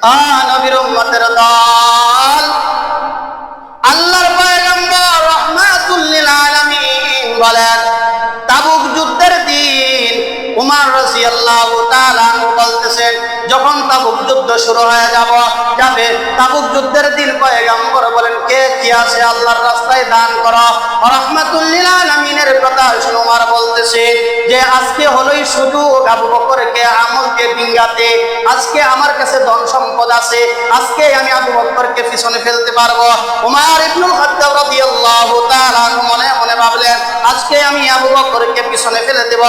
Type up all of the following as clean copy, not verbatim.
নবীর উম্মতের দল, আল্লাহর পয়গম্বর রাহমাতুল লিল আলামিন বলেন, তাবুক যুদ্ধের দিন উমর রাদিয়াল্লাহু তাআলা বলতেছেন, যখন তাবুক যুদ্ধ শুরু হয়ে যাবে, তাবুক যুদ্ধের দিন পয়গম্বর বলেন, কে কি আছে আল্লাহর রাস্তায় দান করো। রাহমাতুল লিল আলামিনের কথা শুনে উমর বলতেছেন যে আজকে হলোই সুযোগ আবু বকরকে আমলকে ডিঙ্গাতে। আজকে আমার কাছে ধন সম্পদ আছে, আজকে আমি আবু বকরকে পিছনে ফেলতে পারবো। উমর ইবনুল খাত্তাব রাদিয়াল্লাহু তাআলা মনে মনে ভাবলেন, আজকে আমি আবু বকরকে পিছনে ফেলে দেব,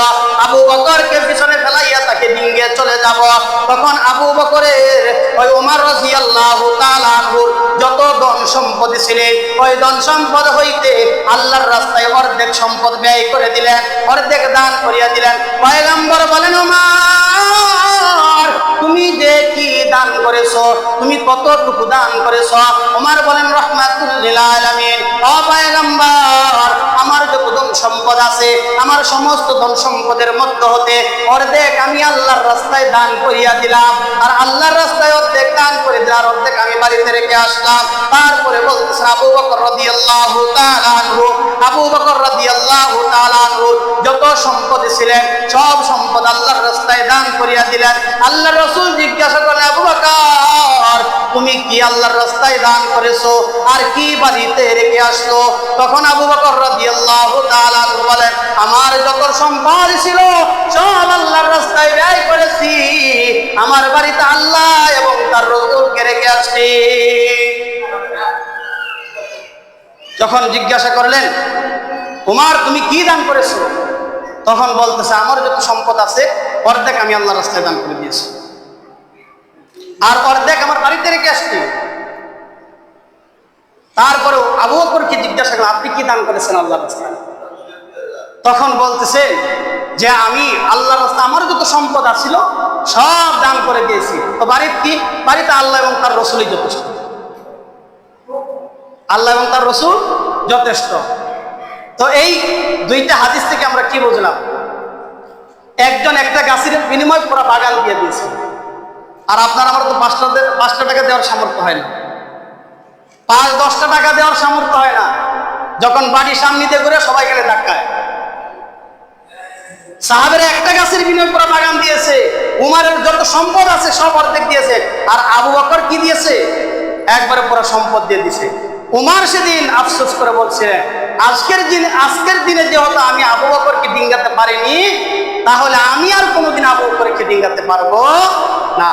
আবু বকরকে পিছনে ফেলাইয়া তাকে ডিঙ্গে চলে যাব। তখন আবু বকরের ওই উমর রাদিয়াল্লাহু তাআলা যত ধন সম্পদ ছিলেন, ওই ধন সম্পদ হইতে আল্লাহর রাস্তায় অর্ধেক সম্পদ ব্যয় করে দিলেন, অর্ধেক দান করিয়া দিলেন। পয়গম্বর বলেন, উমর তুমি যে কি দান করেছো, তুমি কতটুকু দান করেছো? উমর বলেন, রাহমাতুল লিল আলামিন, ও পয়গম্বর আমার যত ধন সম্পদ আছে, আমার সমস্ত ধন সম্পদের মধ্য হতে অর্ধেক আমি আল্লাহর রাস্তায় দান করিয়া দিলাম, আর আল্লাহর রাস্তায় অর্ধেক দান করে দিলাম, অর্ধেক আমি বাড়িতে রেখে আসলাম। তারপরে বলতেছেন আবু বকর রাদিয়াল্লাহু তাআলা আনহু, আবু বকর রাদিয়াল্লাহু তাআলা আনহু যত সম্পদ ছিলেন সব সম্পদ আল্লাহর রাস্তায় দান করিয়া দিলেন। আল্লাহর রাসূল জিজ্ঞাসা করলেন, আবু বকর তুমি কি আল্লাহর রাস্তায় দান করেছো আর কি বাড়িতে রেখে আসলো? তখন আবু বকর রাদিয়াল্লাহু তাআলা আনহু বলেন, আমার যত সম্পদ ছিল সব আল্লাহর রাস্তায় ব্যয় করেছি, আমার বাড়িতে আল্লাহ এবং তার রাসূলকে রেখে আসছি। যখন জিজ্ঞাসা করলেন, উমর তুমি কি দান করেছো? তখন বলতেছে, আমার যত সম্পদ আছে অর্ধেক আমি আল্লাহর রাস্তায় দান করে দিয়েছি, আর অর্ধেক আমার বাড়িতে রেখে আসছি। তারপরেও আবু বকরকে জিজ্ঞাসা করলেন, আপনি কি দান করেছেন আল্লাহর রাস্তায়? তখন বলতেছে যে আমি আল্লাহর রাস্তায় আমার যত সম্পদ আছিল সব দান করে দিয়েছি। তো বাড়িতে কি? বাড়িতে আল্লাহ এবং তার রাসূলই যথেষ্ট, আল্লাহ এবং তার রাসূল যথেষ্ট। তো এই দুইটা হাদিস থেকে আমরা কি বুঝলাম? একজন একটা গাছের বিনিময়ে পুরো বাগান দিয়ে দিয়েছে, আর আপনার আমার তো 5টা টাকা দেওয়ার সামর্থ্য হয় না, 5-10টা টাকা দেওয়ার সামর্থ্য হয় না। যখন বাড়ির সামনে দিয়ে ঘুরে সবাই গেলে ধাক্কায়। সাহাবেরা একটা গাছের বিনিময়ে পুরো বাগান দিয়েছে, উমরের যত সম্পদ আছে সব অর্ধেক দিয়েছে, আর আবু বকর কি দিয়েছে? একবারে পুরো সম্পদ দিয়ে দিয়েছে। উমর সেদিন আফসোস করে বলছে, আজকের দিনে যেহেতু আমি আবু বকরকে ডিঙ্গাতে পারিনি, তাহলে আমি আর কোনোদিন আবু বকরকে ডিঙ্গাতে পারবো না।